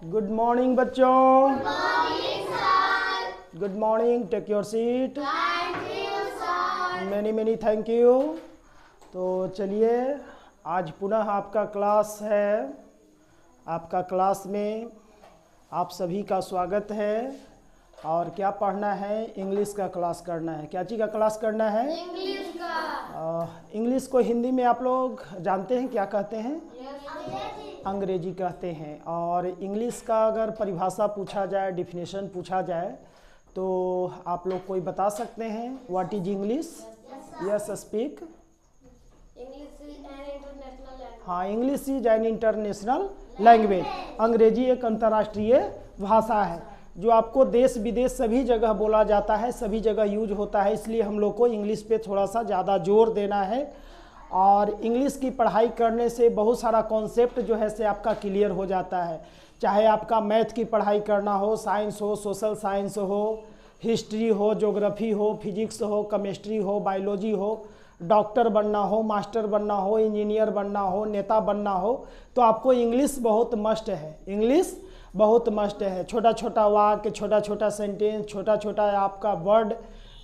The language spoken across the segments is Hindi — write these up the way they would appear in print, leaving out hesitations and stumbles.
गुड मॉर्निंग बच्चों। Good morning, sir. Good morning, take your seat. Thank you, sir. Many thank you. तो चलिए, आज पुनः आपका क्लास है। आपका क्लास में आप सभी का स्वागत है। और क्या पढ़ना है? इंग्लिश का क्लास करना है। क्या चीज़ का क्लास करना है? English का। इंग्लिश को हिंदी में आप लोग जानते हैं क्या कहते हैं? अंग्रेजी। अंग्रेजी कहते हैं। और इंग्लिश का अगर परिभाषा पूछा जाए, डिफिनेशन पूछा जाए, तो आप लोग कोई बता सकते हैं? What is English? Yes, speak. English is an international language. हाँ, English is an international language. अंग्रेजी एक अंतर्राष्ट्रीय भाषा है जो आपको देश विदेश सभी जगह बोला जाता है, सभी जगह यूज होता है। इसलिए हम लोग को इंग्लिश पे थोड़ा सा ज़्यादा जोर देना है। और इंग्लिश की पढ़ाई करने से बहुत सारा कॉन्सेप्ट जो है से आपका क्लियर हो जाता है। चाहे आपका मैथ की पढ़ाई करना हो, साइंस हो, सोशल साइंस हो, हिस्ट्री हो, ज्योग्राफी हो, फिजिक्स हो, केमिस्ट्री हो, बायोलॉजी हो, डॉक्टर बनना हो, मास्टर बनना हो, इंजीनियर बनना हो, नेता बनना हो, तो आपको इंग्लिश बहुत मस्ट है। इंग्लिश बहुत मस्ट है। छोटा छोटा वाक्य, छोटा छोटा सेंटेंस, छोटा छोटा आपका वर्ड,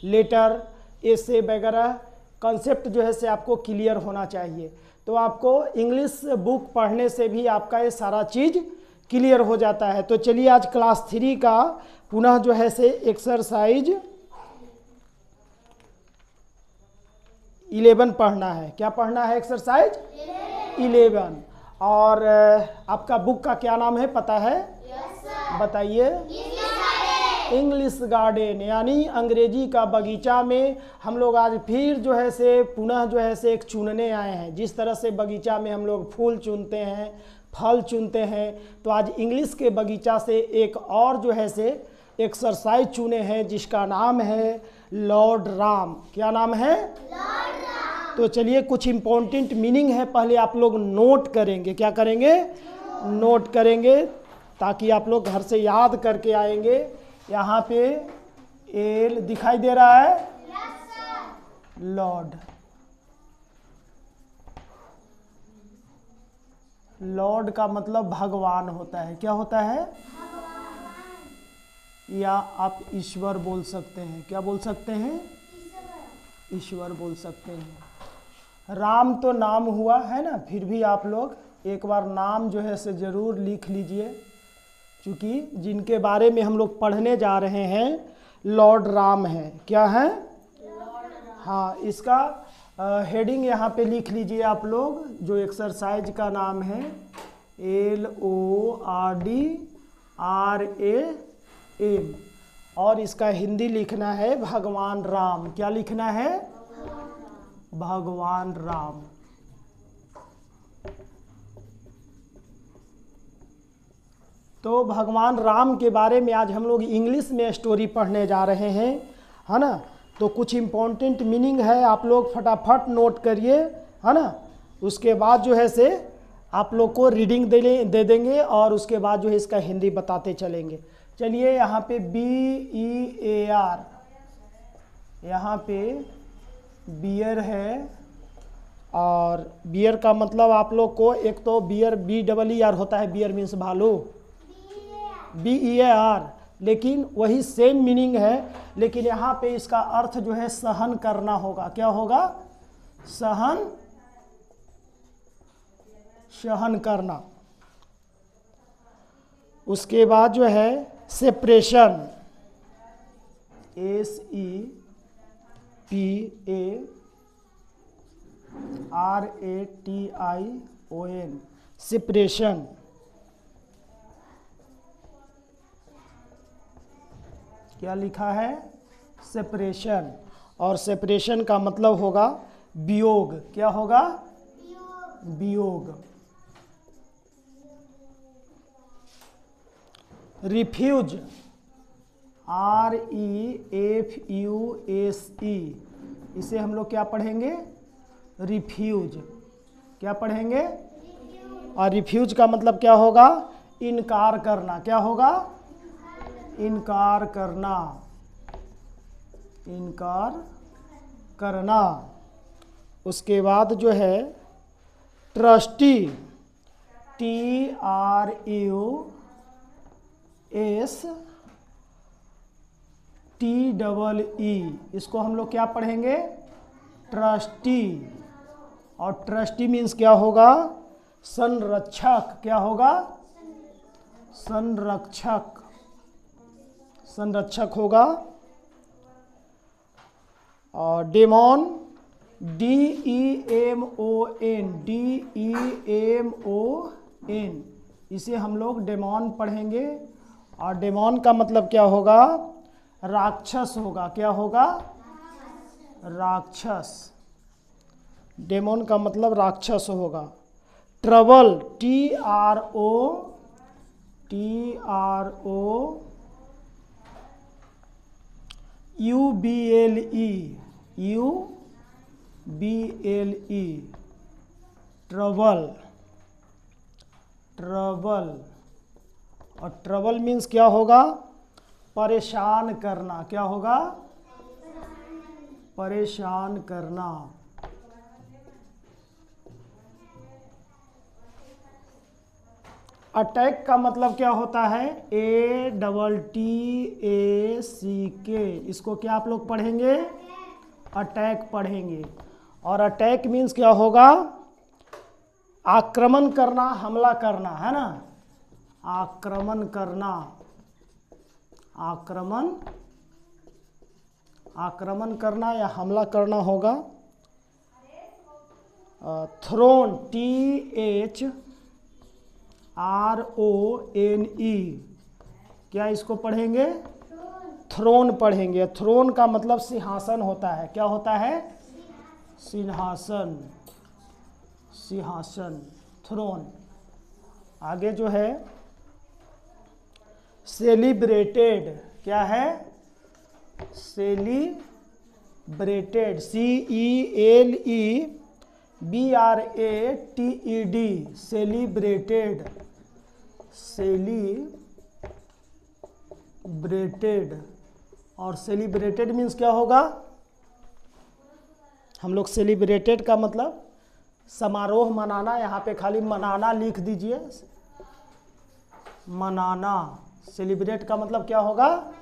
लेटर, ऐसे वगैरह कॉन्सेप्ट जो है से आपको क्लियर होना चाहिए। तो आपको इंग्लिश बुक पढ़ने से भी आपका ये सारा चीज़ क्लियर हो जाता है। तो चलिए, आज क्लास 3 का पुनः जो है से एक्सरसाइज 11 पढ़ना है। क्या पढ़ना है? एक्सरसाइज 11। और आपका बुक का क्या नाम है पता है? बताइए। इंग्लिश गार्डन, यानी अंग्रेजी का बगीचा में हम लोग आज फिर जो है से पुनः जो है से एक चुनने आए हैं। जिस तरह से बगीचा में हम लोग फूल चुनते हैं, फल चुनते हैं, तो आज इंग्लिश के बगीचा से एक और जो है से एक्सरसाइज चुने हैं जिसका नाम है लॉर्ड राम। क्या नाम है? Lord Ram. तो चलिए, कुछ इम्पोर्टेंट मीनिंग है, पहले आप लोग नोट करेंगे। क्या करेंगे? नोट करेंगे, ताकि आप लोग घर से याद करके आएंगे। यहाँ पे एल दिखाई दे रहा है, Yes, sir. लॉर्ड। लॉर्ड का मतलब भगवान होता है। क्या होता है? या आप ईश्वर बोल सकते हैं। क्या बोल सकते हैं? ईश्वर बोल सकते हैं। राम तो नाम हुआ है ना, फिर भी आप लोग एक बार नाम जो है से ज़रूर लिख लीजिए, क्योंकि जिनके बारे में हम लोग पढ़ने जा रहे हैं लॉर्ड राम है। क्या है? हाँ, इसका हेडिंग यहाँ पे लिख लीजिए आप लोग। जो एक्सरसाइज का नाम है LORDRAM, और इसका हिंदी लिखना है भगवान राम। क्या लिखना है? भगवान राम। तो भगवान राम के बारे में आज हम लोग इंग्लिश में स्टोरी पढ़ने जा रहे हैं, है ना। तो कुछ इम्पोर्टेंट मीनिंग है, आप लोग फटाफट नोट करिए, है ना। उसके बाद जो है से आप लोग को रीडिंग दे देंगे, और उसके बाद जो है इसका हिंदी बताते चलेंगे। चलिए, यहाँ पे BEAR, यहाँ पे बियर है। और बियर का मतलब आप लोग को, एक तो बियर BEER होता है, बियर मीन्स भालू, BEAR, लेकिन वही सेम मीनिंग है। लेकिन यहाँ पे इसका अर्थ जो है सहन करना होगा। क्या होगा? सहन करना। उसके बाद जो है सेपरेशन, SEPARATION, सेपरेशन। क्या लिखा है? सेपरेशन। और सेपरेशन का मतलब होगा वियोग। क्या होगा? वियोग। रिफ्यूज, REFUSE, इसे हम लोग क्या पढ़ेंगे? रिफ्यूज। क्या पढ़ेंगे? और रिफ्यूज का मतलब क्या होगा? इनकार करना। क्या होगा? इनकार करना। इनकार करना। उसके बाद जो है ट्रस्टी, TRUSTY, इसको हम लोग क्या पढ़ेंगे? ट्रस्टी। और ट्रस्टी मीन्स क्या होगा? संरक्षक। क्या होगा? संरक्षक। संरक्षक होगा। और डेमोन, DEMON, इसे हम लोग डेमोन पढ़ेंगे। और डेमोन का मतलब क्या होगा? राक्षस होगा। क्या होगा? राक्षस। डेमोन का मतलब राक्षस होगा। Trouble, TROUBLE, trouble. ट्रबल। और ट्रबल मीन्स क्या होगा? परेशान करना। क्या होगा? परेशान करना। अटैक का मतलब क्या होता है? ATTACK। इसको क्या आप लोग पढ़ेंगे? अटैक पढ़ेंगे। और अटैक मीन्स क्या होगा? आक्रमण करना, हमला करना, है ना? आक्रमण करना। आक्रमण करना या हमला करना होगा। थ्रोन, THRONE, क्या इसको पढ़ेंगे? थ्रोन पढ़ेंगे। थ्रोन का मतलब सिंहासन होता है। क्या होता है? सिंहासन। सिंहासन, थ्रोन। आगे जो है सेलिब्रेटेड। क्या है? Celebrated, CELEBRATED, celebrated. सेलिब्रेटेड। और सेलिब्रेटेड मीन्स क्या होगा? हम लोग सेलिब्रेटेड का मतलब समारोह मनाना। यहाँ पे खाली मनाना लिख दीजिए। मनाना। सेलिब्रेट का मतलब क्या होगा?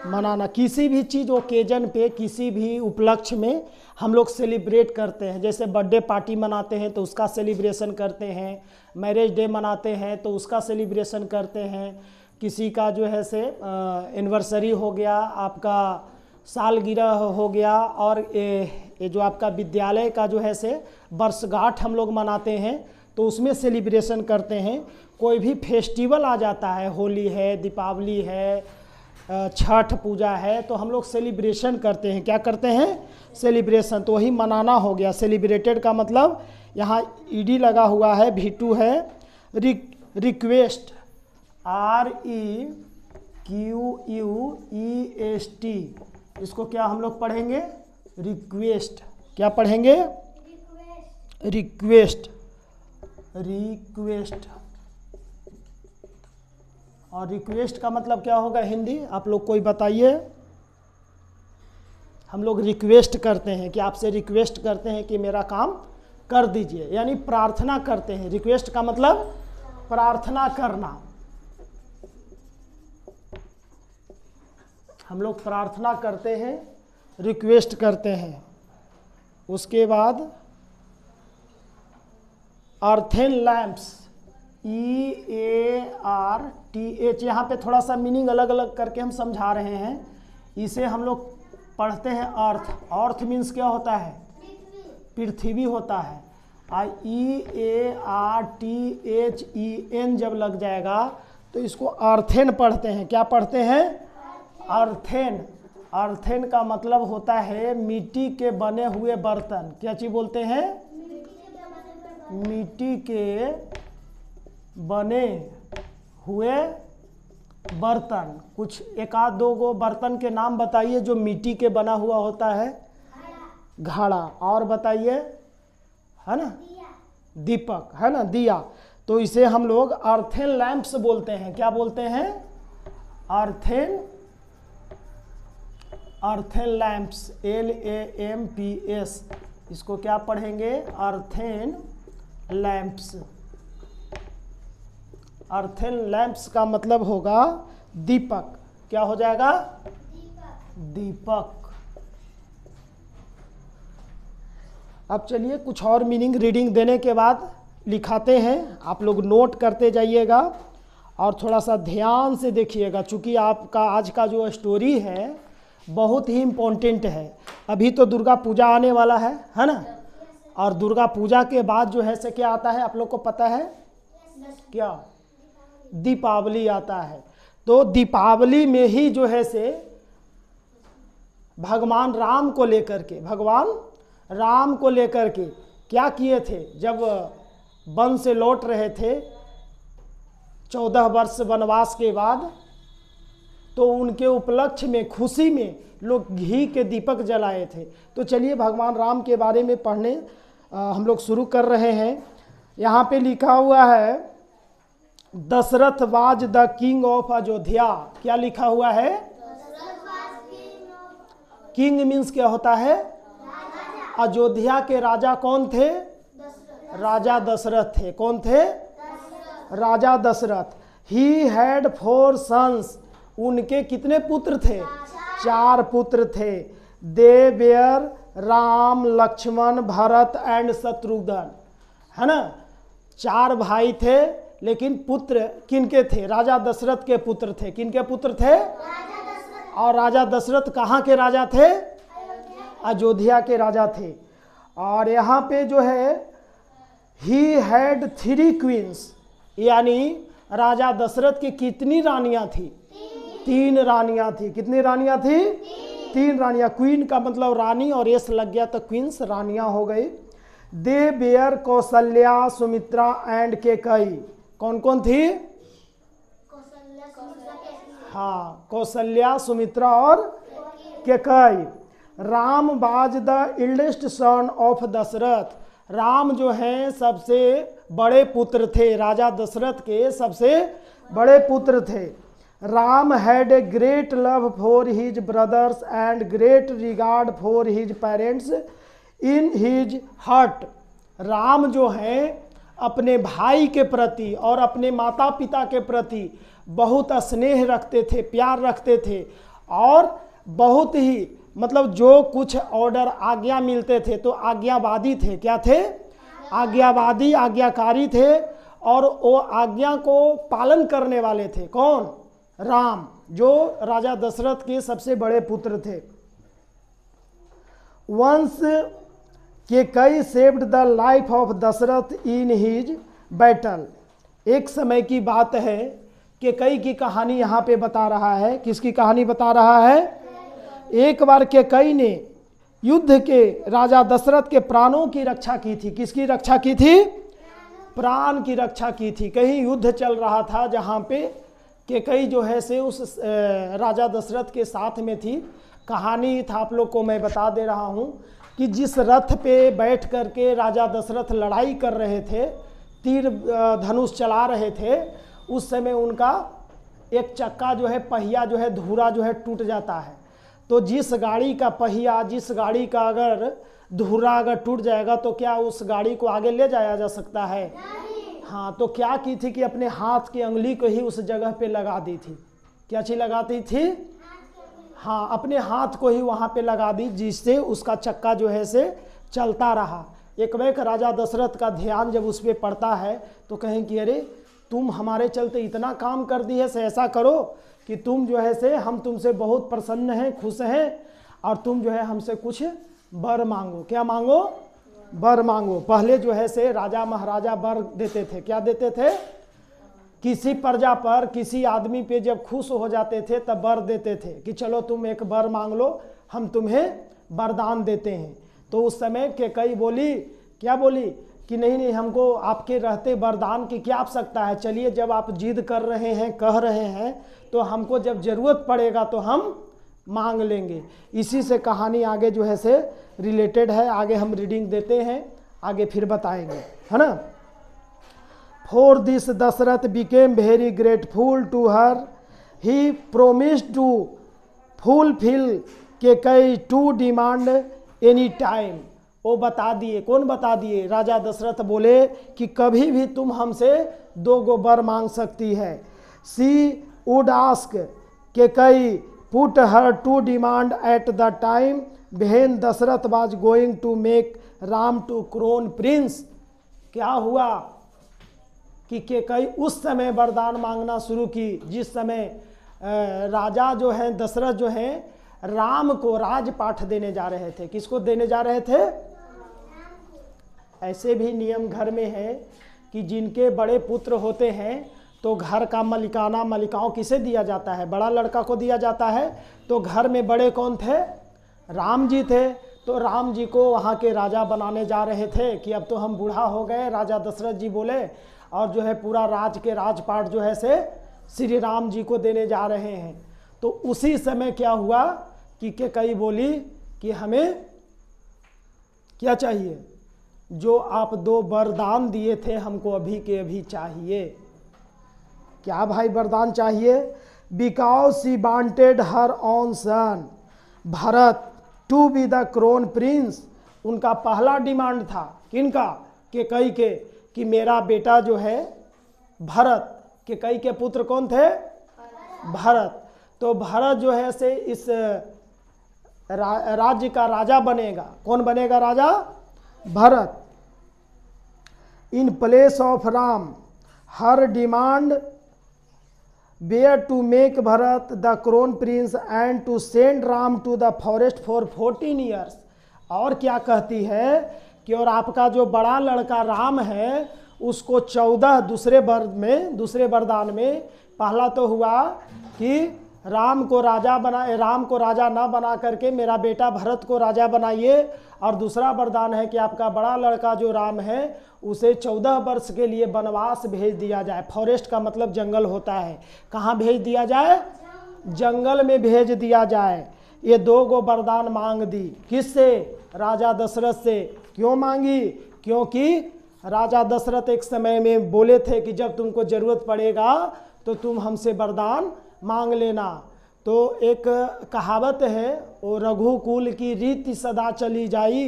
मनाना। किसी भी चीज़ ओकेजन पे, किसी भी उपलक्ष्य में हम लोग सेलिब्रेट करते हैं। जैसे बर्थडे पार्टी मनाते हैं तो उसका सेलिब्रेशन करते हैं। मैरिज डे मनाते हैं तो उसका सेलिब्रेशन करते हैं। किसी का जो है से एनिवर्सरी हो गया, आपका सालगिरह हो गया, और ये जो आपका विद्यालय का जो है से वर्षगांठ हम लोग मनाते हैं तो उसमें सेलिब्रेशन करते हैं। कोई भी फेस्टिवल आ जाता है, होली है, दीपावली है, छठ पूजा है, तो हम लोग सेलिब्रेशन करते हैं। क्या करते हैं? सेलिब्रेशन। तो वही मनाना हो गया। सेलिब्रेटेड का मतलब यहाँ ED लगा हुआ है, V2 है। रिक्वेस्ट, REQUEST, इसको क्या हम लोग पढ़ेंगे? रिक्वेस्ट। क्या पढ़ेंगे? रिक्वेस्ट। रिक्वेस्ट। और रिक्वेस्ट का मतलब क्या होगा हिंदी? आप लोग कोई बताइए। हम लोग रिक्वेस्ट करते हैं कि आपसे रिक्वेस्ट करते हैं कि मेरा काम कर दीजिए, यानी प्रार्थना करते हैं। रिक्वेस्ट का मतलब प्रार्थना करना। हम लोग प्रार्थना करते हैं, रिक्वेस्ट करते हैं। उसके बाद अर्थेन लैंप्स, EARTH, यहाँ पे थोड़ा सा मीनिंग अलग अलग करके हम समझा रहे हैं। इसे हम लोग पढ़ते हैं अर्थ। अर्थ मीन्स क्या होता है? पृथ्वी होता है। EARTHEN जब लग जाएगा तो इसको अर्थेन पढ़ते हैं। क्या पढ़ते हैं? अर्थेन। अर्थेन का मतलब होता है मिट्टी के बने हुए बर्तन। क्या चीज़ बोलते हैं? मिट्टी के बने हुए बर्तन। कुछ एक आध दो गो बर्तन के नाम बताइए जो मिट्टी के बना हुआ होता है। घड़ा। और बताइए, है ना? दीपक, है ना? दिया। तो इसे हम लोग अर्थेन लैंप्स बोलते हैं। क्या बोलते हैं? अर्थेन लैंप्स, LAMPS। इसको क्या पढ़ेंगे? अर्थेन लैंप्स। अर्थेन लैंप्स का मतलब होगा दीपक। क्या हो जाएगा? दीपक। अब चलिए कुछ और मीनिंग रीडिंग देने के बाद लिखाते हैं, आप लोग नोट करते जाइएगा और थोड़ा सा ध्यान से देखिएगा, चूँकि आपका आज का जो स्टोरी है बहुत ही इम्पोर्टेंट है। अभी तो दुर्गा पूजा आने वाला है ना? और दुर्गा पूजा के बाद जो है से क्या आता है आप लोग को पता है? क्या? दीपावली आता है। तो दीपावली में ही जो है से भगवान राम को लेकर के क्या किए थे? जब वन से लौट रहे थे 14 वर्ष वनवास के बाद, तो उनके उपलक्ष्य में, खुशी में लोग घी के दीपक जलाए थे। तो चलिए भगवान राम के बारे में पढ़ने हम लोग शुरू कर रहे हैं। यहाँ पे लिखा हुआ है Dasharath was the king of Ayodhya. क्या लिखा हुआ है? किंग मीन्स क्या होता है? अयोध्या के राजा कौन थे? राजा दशरथ थे। कौन थे? राजा दशरथ। He had 4 sons. उनके कितने पुत्र थे? 4 पुत्र थे। They were Ram, Lakshman, Bharat and Shatrughan, है ना? 4 भाई थे, लेकिन पुत्र किनके थे? राजा दशरथ के पुत्र थे। किनके पुत्र थे? और राजा दशरथ कहाँ के राजा थे? अयोध्या के राजा थे। और यहाँ पे जो है ही हैड 3 क्वींस, यानी राजा दशरथ की कितनी रानियां थी? 3 रानियां थी। कितनी रानियां थी? 3 रानियां। क्वीन का मतलब रानी, और एस लग गया तो क्वींस, रानियां हो गई। They were Kaushalya, Sumitra and Kaikeyi. कौन कौन थी? हाँ, कौशल्या, सुमित्रा और Kaikeyi. Ram was the eldest son of Dashrath. Ram जो हैं सबसे बड़े पुत्र थे, राजा दशरथ के सबसे बड़े पुत्र थे। Ram had a great love for his brothers and great regard for his parents in his heart. Ram जो हैं अपने भाई के प्रति और अपने माता पिता के प्रति बहुत स्नेह रखते थे, प्यार रखते थे, और बहुत ही मतलब जो कुछ ऑर्डर, आज्ञा मिलते थे तो आज्ञावादी थे। क्या थे? आज्ञावादी, आज्ञाकारी थे, और वो आज्ञा को पालन करने वाले थे। कौन? राम, जो राजा दशरथ के सबसे बड़े पुत्र थे। Once Kaikeyi saved the life of Dasharath in his battle. एक समय की बात है, केकई की कहानी यहाँ पे बता रहा है। किसकी कहानी बता रहा है? एक बार केकई ने युद्ध के राजा दशरथ के प्राणों की रक्षा की थी। किसकी रक्षा की थी? प्राण की रक्षा की थी। कहीं युद्ध चल रहा था जहाँ पे केकई जो है से उस राजा दशरथ के साथ में थी। कहानी था आप लोग को मैं बता दे रहा हूँ कि जिस रथ पे बैठ करके राजा दशरथ लड़ाई कर रहे थे, तीर धनुष चला रहे थे, उस समय उनका एक चक्का जो है, पहिया जो है, धुरा जो है टूट जाता है। तो जिस गाड़ी का पहिया, जिस गाड़ी का अगर धुरा अगर टूट जाएगा तो क्या उस गाड़ी को आगे ले जाया जा सकता है? हाँ, तो क्या की थी कि अपने हाथ की अंगुली को ही उस जगह पे लगा दी थी। क्या चीज लगाती थी? हाँ, अपने हाथ को ही वहाँ पे लगा दी, जिससे उसका चक्का जो है से चलता रहा। एक वेक राजा दशरथ का ध्यान जब उस पर पड़ता है तो कहें कि अरे तुम हमारे चलते इतना काम कर दी है, से ऐसा करो कि तुम जो है से, हम तुमसे बहुत प्रसन्न हैं, खुश हैं, और तुम जो है हमसे कुछ वर मांगो। क्या मांगो? वर मांगो। पहले जो है से राजा महाराजा वर देते थे। क्या देते थे? किसी प्रजा पर, किसी आदमी पे जब खुश हो जाते थे तब वर देते थे कि चलो तुम एक वर मांग लो, हम तुम्हें वरदान देते हैं। तो उस समय केकई बोली, क्या बोली कि नहीं नहीं, हमको आपके रहते वरदान की क्या आवश्यकता है। चलिए, जब आप जिद कर रहे हैं, कह रहे हैं, तो हमको जब जरूरत पड़ेगा तो हम मांग लेंगे। इसी से कहानी आगे जो है से रिलेटेड है। आगे हम रीडिंग देते हैं, आगे फिर बताएंगे, है ना। For this Dasharath became very grateful to her. He promised to fulfil Kaikeyi to demand any time. वो बता दिए, कौन बता दिए? राजा दशरथ बोले कि कभी भी तुम हमसे 2 गो बर मांग सकती है। She would ask Kaikeyi put her two demand at the time when Dashrath was going to make Ram to crown prince. क्या हुआ कि केकई उस समय वरदान मांगना शुरू की जिस समय राजा जो है दशरथ जो है राम को राजपाठ देने जा रहे थे। किसको देने जा रहे थे? ऐसे भी नियम घर में है कि जिनके बड़े पुत्र होते हैं तो घर का मलिकाना मलिकाओं किसे दिया जाता है? बड़ा लड़का को दिया जाता है। तो घर में बड़े कौन थे? राम जी थे। तो राम जी को वहाँ के राजा बनाने जा रहे थे कि अब तो हम बूढ़ा हो गए। राजा दशरथ जी बोले और जो है पूरा राज के राजपाट जो है से श्री राम जी को देने जा रहे हैं। तो उसी समय क्या हुआ कि केकई बोली कि हमें क्या चाहिए? जो आप 2 वरदान दिए थे हमको अभी के अभी चाहिए। क्या भाई वरदान चाहिए? Because she wanted her own son Bharat to be the crown prince. उनका पहला डिमांड था किनका? केकई के, कि मेरा बेटा जो है भरत, केकई के पुत्र कौन थे? भरत। तो भरत जो है से इस राज्य का राजा बनेगा। कौन बनेगा राजा? Bharat. In place of Ram her demand were to make Bharat the crown prince and to send Ram to the forest for 14 years. और क्या कहती है कि और आपका जो बड़ा लड़का राम है उसको 14 दूसरे वरदान में पहला तो हुआ कि राम को राजा ना बना करके मेरा बेटा भरत को राजा बनाइए। और दूसरा वरदान है कि आपका बड़ा लड़का जो राम है उसे 14 वर्ष के लिए वनवास भेज दिया जाए। फॉरेस्ट का मतलब जंगल होता है। कहाँ भेज दिया जाए? जंगल में भेज दिया जाए। ये 2 गो वरदान मांग दी। किससे? राजा दशरथ से। क्यों मांगी? क्योंकि राजा दशरथ एक समय में बोले थे कि जब तुमको जरूरत पड़ेगा तो तुम हमसे वरदान मांग लेना। तो एक कहावत है, वो रघुकुल की रीति सदा चली जाई,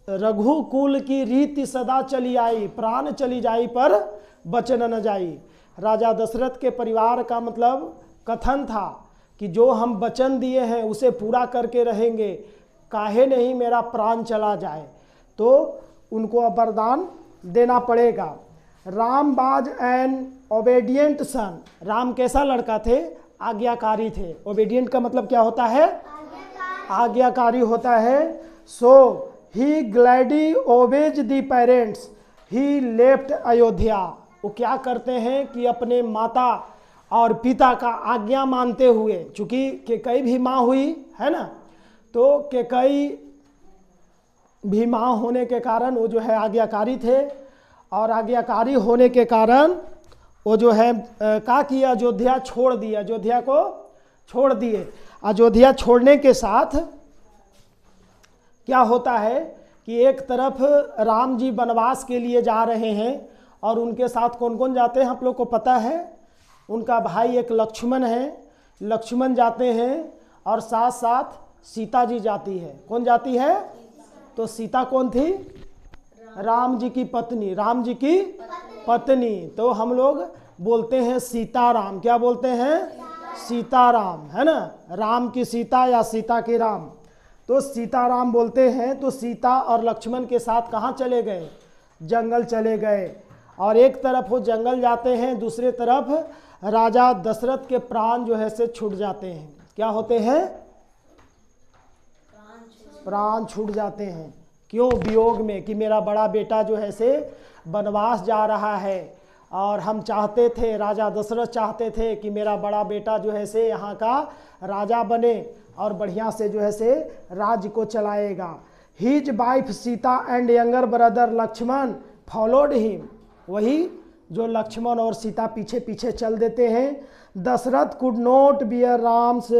रघुकुल की रीति सदा चली आई, प्राण चली जाई पर बचन न जाई। राजा दशरथ के परिवार का मतलब कथन था कि जो हम वचन दिए हैं उसे पूरा करके रहेंगे, काहे नहीं मेरा प्राण चला जाए। तो उनको अब वरदान देना पड़ेगा। राम बाज एन ओबेडिएंट सन। राम कैसा लड़का थे? आज्ञाकारी थे। ओबेडिएंट का मतलब क्या होता है? आज्ञाकारी होता है। So he gladly obeys the parents he left Ayodhya. वो क्या करते हैं कि अपने माता और पिता का आज्ञा मानते हुए, चूंकि केकई भी माँ हुई है ना, तो केकई भी माँ होने के कारण वो जो है आज्ञाकारी थे। और आज्ञाकारी होने के कारण वो जो है क्या किया? अयोध्या छोड़ दिया। अयोध्या को छोड़ दिए। अयोध्या छोड़ने के साथ क्या होता है कि एक तरफ राम जी वनवास के लिए जा रहे हैं और उनके साथ कौन कौन जाते हैं आप लोग को पता है? उनका भाई एक लक्ष्मण है, लक्ष्मण जाते हैं और साथ साथ सीता जी जाती है। कौन जाती है? तो सीता कौन थी? राम जी की पत्नी। राम जी की पत्नी। तो हम लोग बोलते हैं सीताराम। क्या बोलते हैं? सीताराम, है ना। राम की सीता या सीता के राम, तो सीताराम बोलते हैं। तो सीता और लक्ष्मण के साथ कहाँ चले गए? जंगल चले गए। और एक तरफ वो जंगल जाते हैं, दूसरे तरफ राजा दशरथ के प्राण जो है से छूट जाते हैं। क्या होते हैं? प्राण छूट जाते हैं। क्यों? वियोग में कि मेरा बड़ा बेटा जो है से वनवास जा रहा है और हम चाहते थे, राजा दशरथ चाहते थे कि मेरा बड़ा बेटा जो है से यहाँ का राजा बने और बढ़िया से जो है से राज्य को चलाएगा। His wife Sita and younger brother Lakshman followed him. वही जो लक्ष्मण और सीता पीछे पीछे चल देते हैं। Dasharath could not bear Ram's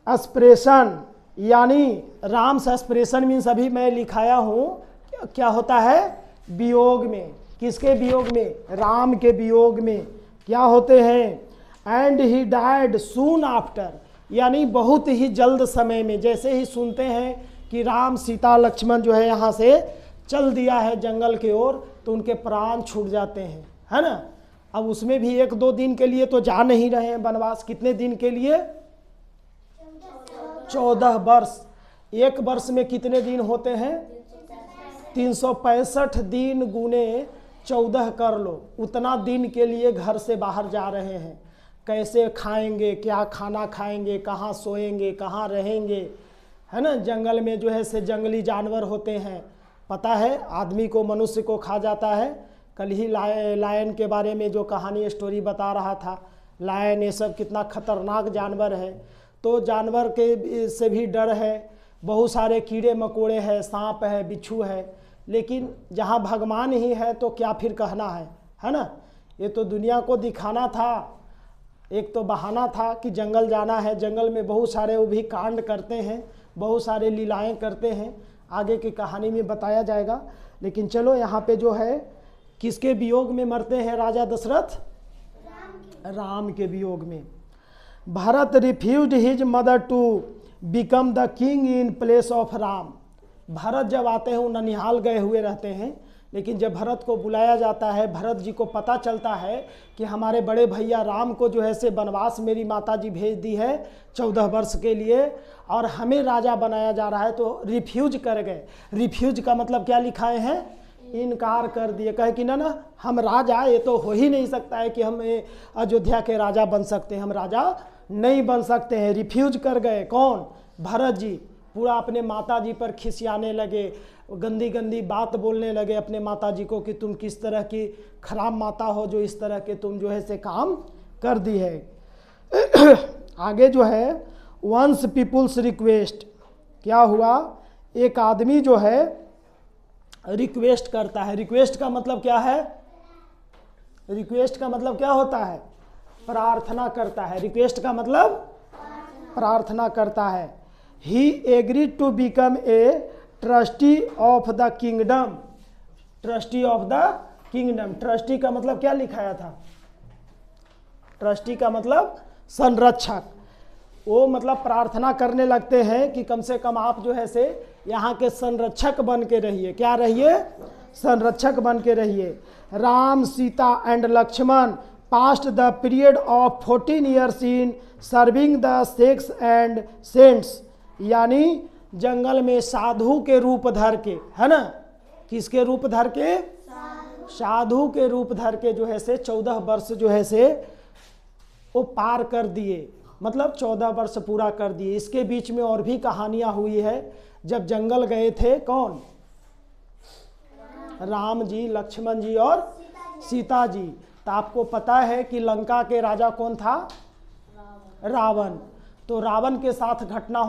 aspiration, यानी राम्स एस्पिरेशन मीन्स अभी मैं लिखाया हूँ, क्या होता है? वियोग में। किसके वियोग में? राम के वियोग में। क्या होते हैं? And he died soon after, यानी बहुत ही जल्द समय में। जैसे ही सुनते हैं कि राम सीता लक्ष्मण जो है यहाँ से चल दिया है जंगल की ओर, तो उनके प्राण छूट जाते हैं, है ना। अब उसमें भी 1-2 दिन के लिए तो जा नहीं रहे हैं वनवास, कितने दिन के लिए? 14 वर्ष। 1 वर्ष में कितने दिन होते हैं? 365 दिन गुने 14 कर लो, उतना दिन के लिए घर से बाहर जा रहे हैं। कैसे खाएंगे, क्या खाना खाएंगे, कहाँ सोएंगे, कहाँ रहेंगे, है ना। जंगल में जो है से जंगली जानवर होते हैं, पता है, आदमी को, मनुष्य को खा जाता है। कल ही लायन के बारे में जो कहानी स्टोरी बता रहा था, लायन ये सब कितना खतरनाक जानवर है। तो जानवर के से भी डर है, बहुत सारे कीड़े मकोड़े हैं, सांप है, बिच्छू है, लेकिन जहाँ भगवान ही है तो क्या फिर कहना है ना। ये तो दुनिया को दिखाना था, एक तो बहाना था कि जंगल जाना है, जंगल में बहुत सारे वो भी कांड करते हैं, बहुत सारे लीलाएं करते हैं, आगे की कहानी में बताया जाएगा। लेकिन चलो यहाँ पे जो है किसके वियोग में मरते हैं राजा दशरथ? राम के वियोग में। Bharat refused his mother to become the king in place of Ram. Bharat जब आते हैं वो ननिहाल गए हुए रहते हैं, लेकिन जब भरत को बुलाया जाता है, भरत जी को पता चलता है कि हमारे बड़े भैया राम को जो है से वनवास मेरी माता जी भेज दी है 14 वर्ष के लिए, और हमें राजा बनाया जा रहा है, तो रिफ्यूज कर गए। रिफ्यूज का मतलब क्या लिखाए हैं? इनकार कर दिए, कहे कि ना हम राजा, ये तो हो ही नहीं सकता है कि हम अयोध्या के राजा बन सकते हैं, हम राजा नहीं बन सकते हैं। रिफ्यूज कर गए। कौन? भरत जी। पूरा अपने माता जी पर खिसियाने लगे, गंदी गंदी बात बोलने लगे अपने माता जी को कि तुम किस तरह की खराब माता हो जो इस तरह के तुम जो है से काम कर दी है। आगे जो है वंस पीपुल्स रिक्वेस्ट, क्या हुआ? एक आदमी जो है रिक्वेस्ट करता है। रिक्वेस्ट का मतलब क्या है? रिक्वेस्ट का मतलब क्या होता है? प्रार्थना करता है। रिक्वेस्ट का मतलब प्रार्थना करता है। He agreed to become a trustee of the kingdom. Trustee of the kingdom, trustee का मतलब क्या लिखाया था? ट्रस्टी का मतलब संरक्षक। वो मतलब प्रार्थना करने लगते हैं कि कम से कम आप जो है से यहाँ के संरक्षक बन के रहिए। क्या रहिए? संरक्षक बन के रहिए। Ram, Sita and Lakshman passed the period of 14 years in serving the सेक्स एंड सेंट्स, यानी जंगल में साधु के रूप धर के, है ना। किसके रूप धर के? साधु के रूप धर के जो है से 14 वर्ष जो है से वो पार कर दिए, मतलब 14 वर्ष पूरा कर दिए। इसके बीच में और भी कहानियां हुई है। जब जंगल गए थे कौन? राम जी, लक्ष्मण जी और सीता जी। तो आपको पता है कि लंका के राजा कौन था? रावण। तो रावण के साथ घटना